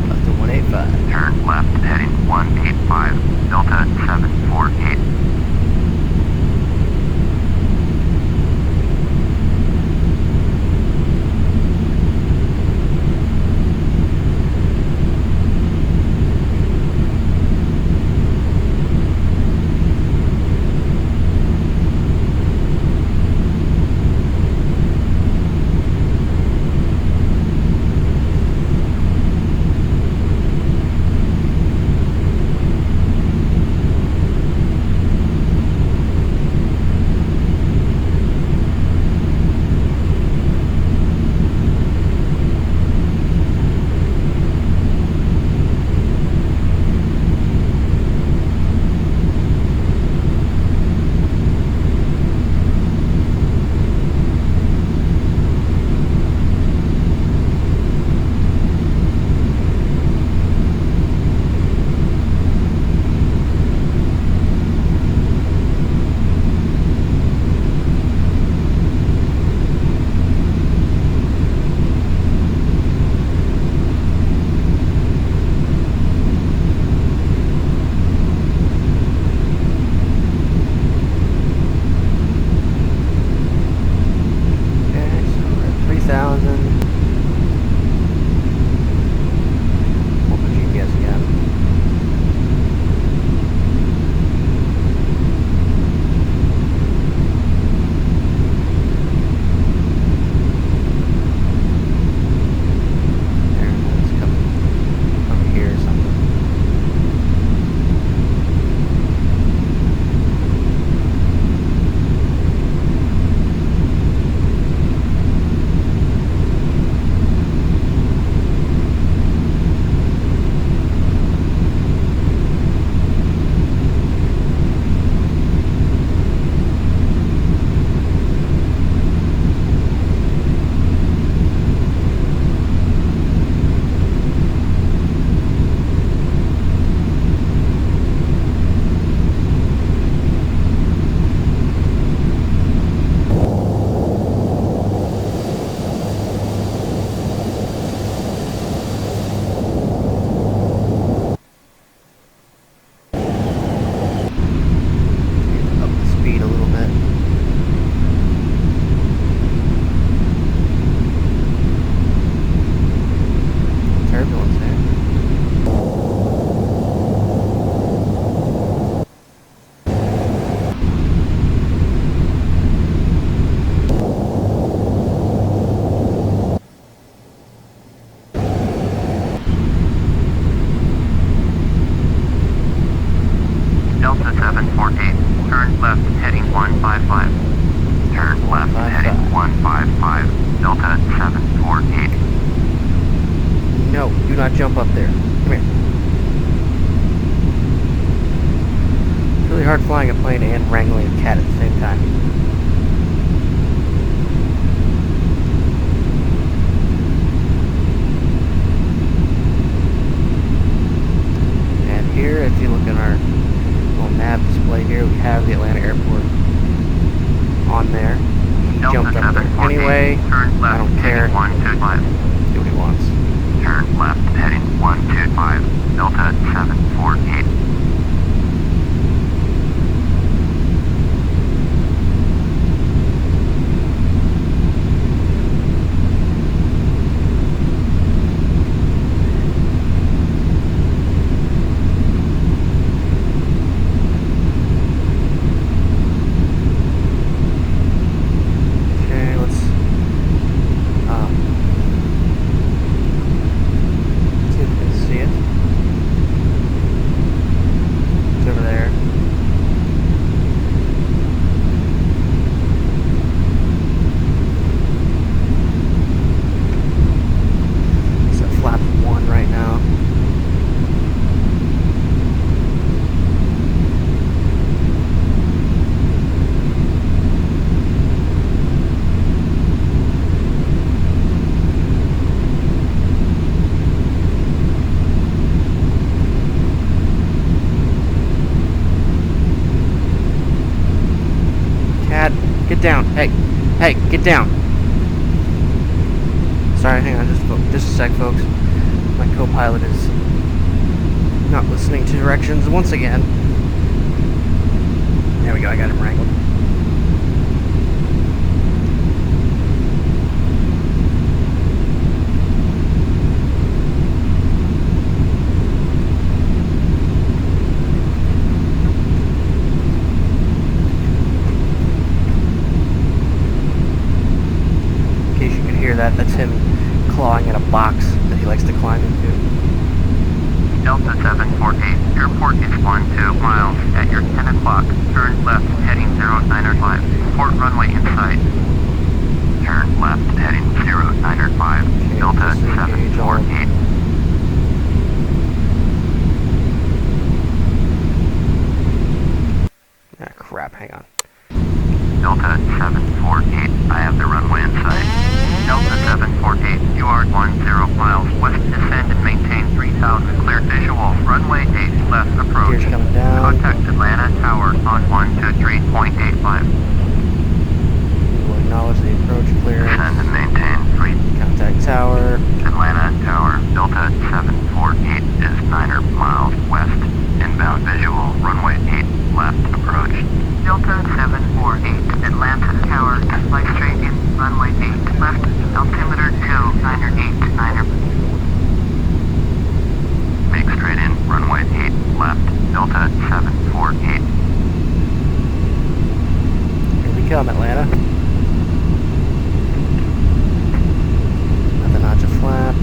Left to 185. Turn left heading 185, Delta 748. 748. Turn left heading 155. Turn left heading 155. Delta 748. No, do not jump up there. Come here. It's really hard flying a plane and wrangling a cat at the same time. And here, if you look at our little nav display here, we have the Atlanta airport on there. He jumped up there anyway. Turn left I don't care. heading 125. Do what he wants. Turn left heading 125. Delta 748. Okay, let's see if we can see it. It's over there. It's at flap 1 right now. Cat, get down. Hey, hey, get down. Sorry, hang on, just a sec, folks. My co-pilot is not listening to directions once again. There we go, I got him wrangled. In case you can hear that, that's him clawing at a box that he likes to climb into. Delta 748. Airport is 12 miles at your 10 o'clock. Turn left heading 095. Port runway inside. Turn left heading 095. Okay, Delta disengage all. 748. Ah, crap, hang on. Delta 748. I have the runway inside. Delta 748. You are 10 miles west. Descend and maintain 3000. Clear visual. Runway 8 left approach. Gears coming down. Contact Atlanta Tower on 123.85. We will acknowledge the approach clearance. Descend and maintain 3. Contact tower. Atlanta Tower. Delta 748 is 9 miles west. Inbound visual. Runway 8 left approach. Delta 748. Atlanta Tower. Fly straight in. Runway 8 left. Altimeter 298. Make straight in. Runway 8 left. Delta 748. Here we come, Atlanta. Another notch of flaps.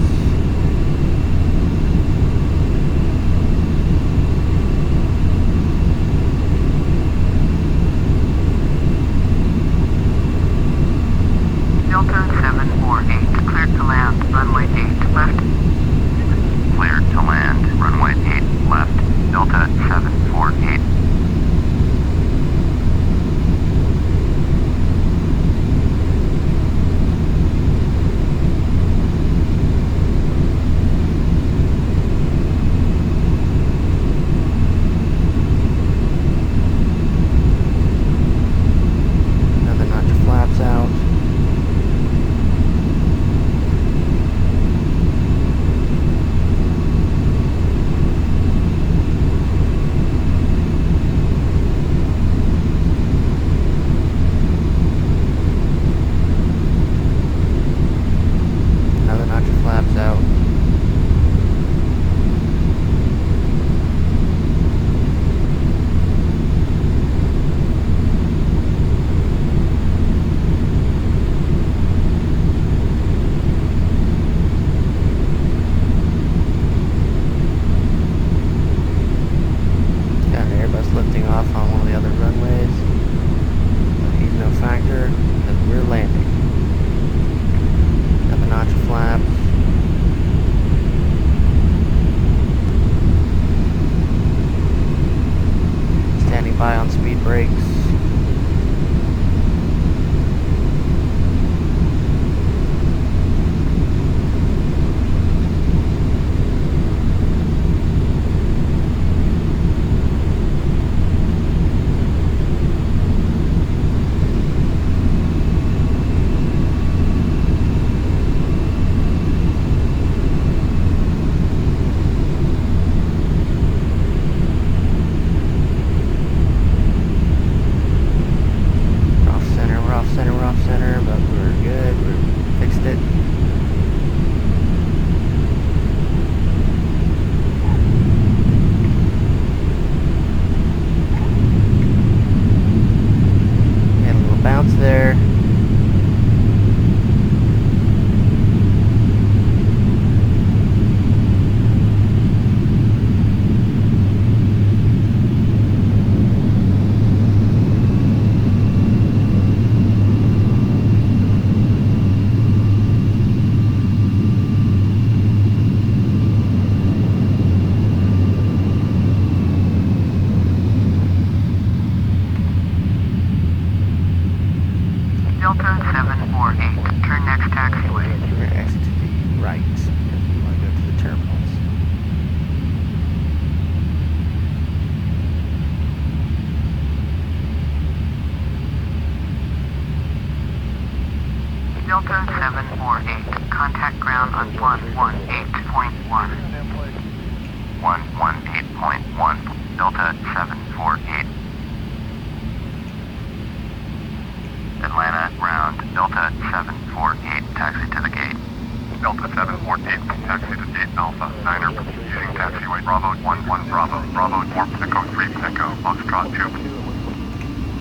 by on speed brakes. There. Delta 748, turn next taxiway. You're going to exit to the right. You want to go to the terminals. Delta 748, contact ground on 118.1. 118.1, Delta 748. Atlanta, ground, Delta 748, taxi to the gate. Delta 748, taxi to gate Alpha, Niner, using taxiway Bravo 11 Bravo, Bravo 4 Echo 3 Echo, Foxtrot 2.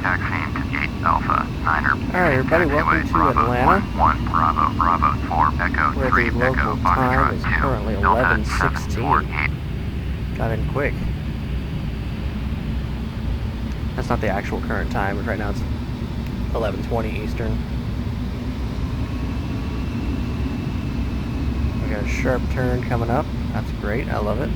Taxiing to gate Alpha, Niner. Alright everybody, welcome to Atlanta, 1 Bravo, Bravo 4 Echo where 3 the Echo, local time Foxtrot is 2. currently Delta 11:16. 748. Got in quick. That's not the actual current time, but right now it's 11:20 Eastern. We got a sharp turn coming up. That's great. I love it.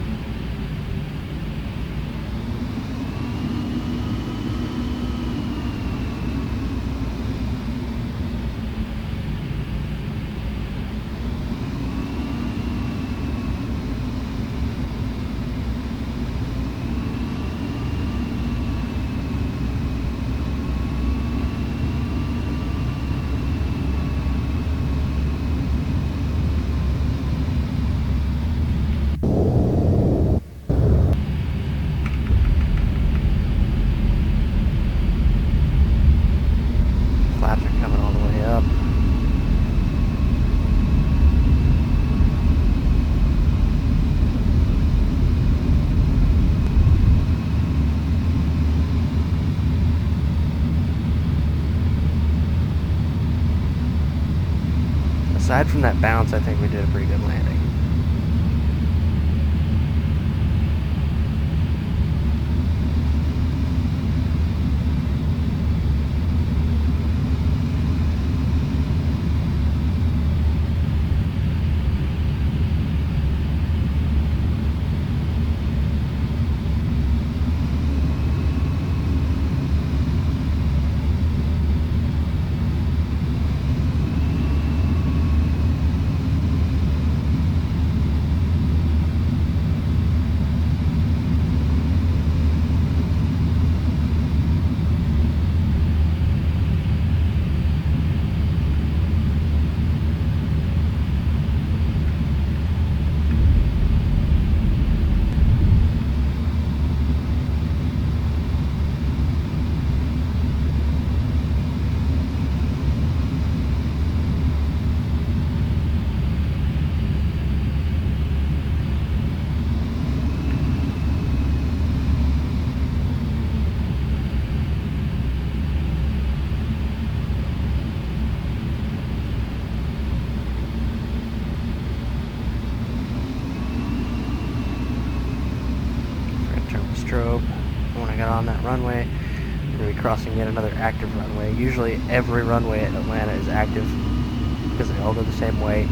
Flaps are coming all the way up. Aside from that bounce, I think we did a pretty good landing. Strobe. When I got on that runway, we're going to be crossing yet another active runway. Usually every runway at Atlanta is active because they all go the same way.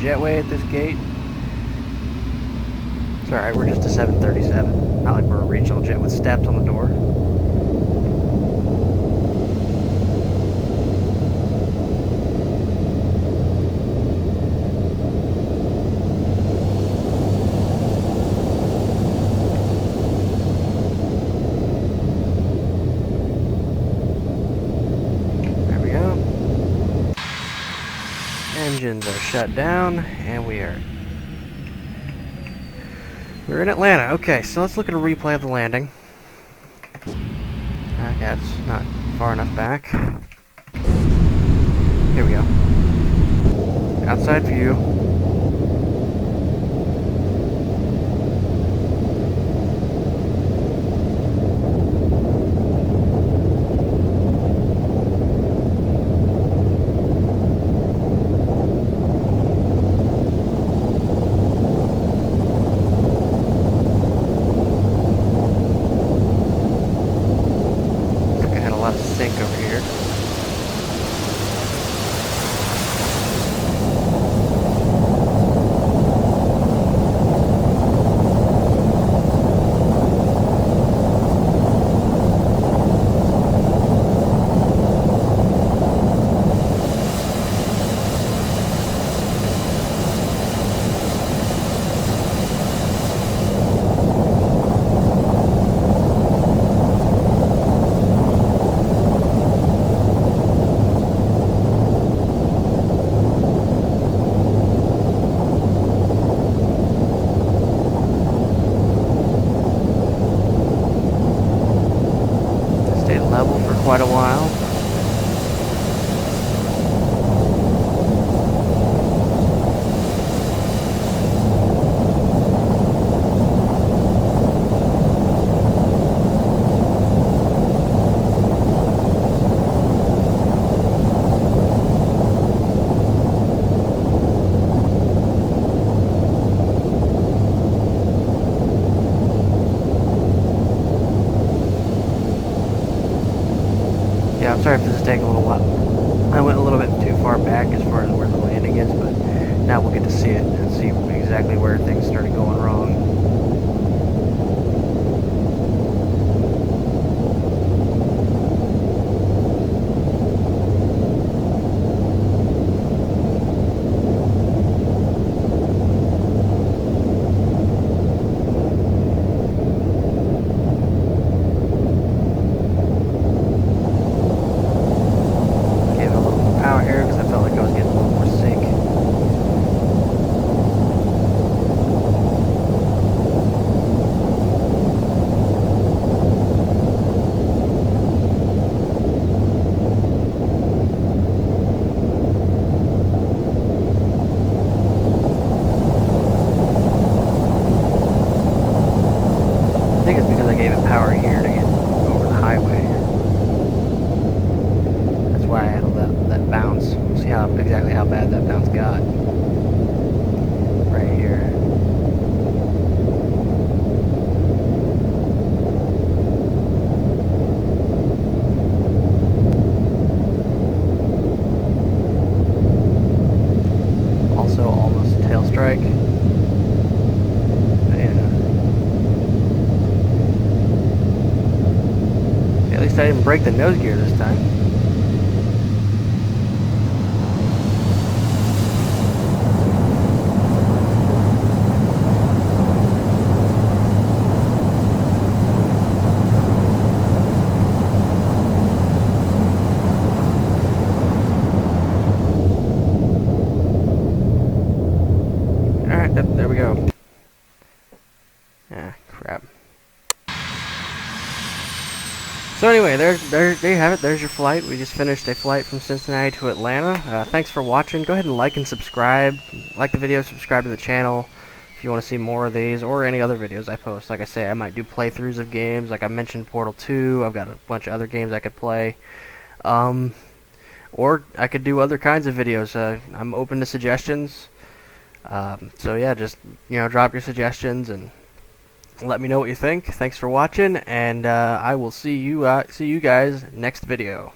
jetway at this gate. It's alright, we're just a 737. Not like we're a regional jet with steps on the door. Engines are shut down, and we're in Atlanta. Okay, so let's look at a replay of the landing. Yeah, it's not far enough back. Here we go. Outside view. Sink over here. Level for quite a while. Yeah, I'm sorry if this is taking a little while. I went a little bit too far back as far as where the landing is, but now we'll get to see it and see exactly where things started going wrong. Here because I felt like I was getting a little more sync. I think it's because I gave it power here to get over the highway. That's why I had that bounce. See exactly how bad that bounce got. Right here. Also almost a tail strike. At least I didn't break the nose gear this time. Alright, there we go. Ah, crap. So anyway, there you have it. There's your flight. We just finished a flight from Cincinnati to Atlanta. Thanks for watching. Go ahead and like and subscribe. Like the video, subscribe to the channel if you want to see more of these or any other videos I post. Like I say, I might do playthroughs of games. Like I mentioned Portal 2. I've got a bunch of other games I could play. Or I could do other kinds of videos. I'm open to suggestions. So yeah, just drop your suggestions and let me know what you think. Thanks for watching, and I will see you guys next video.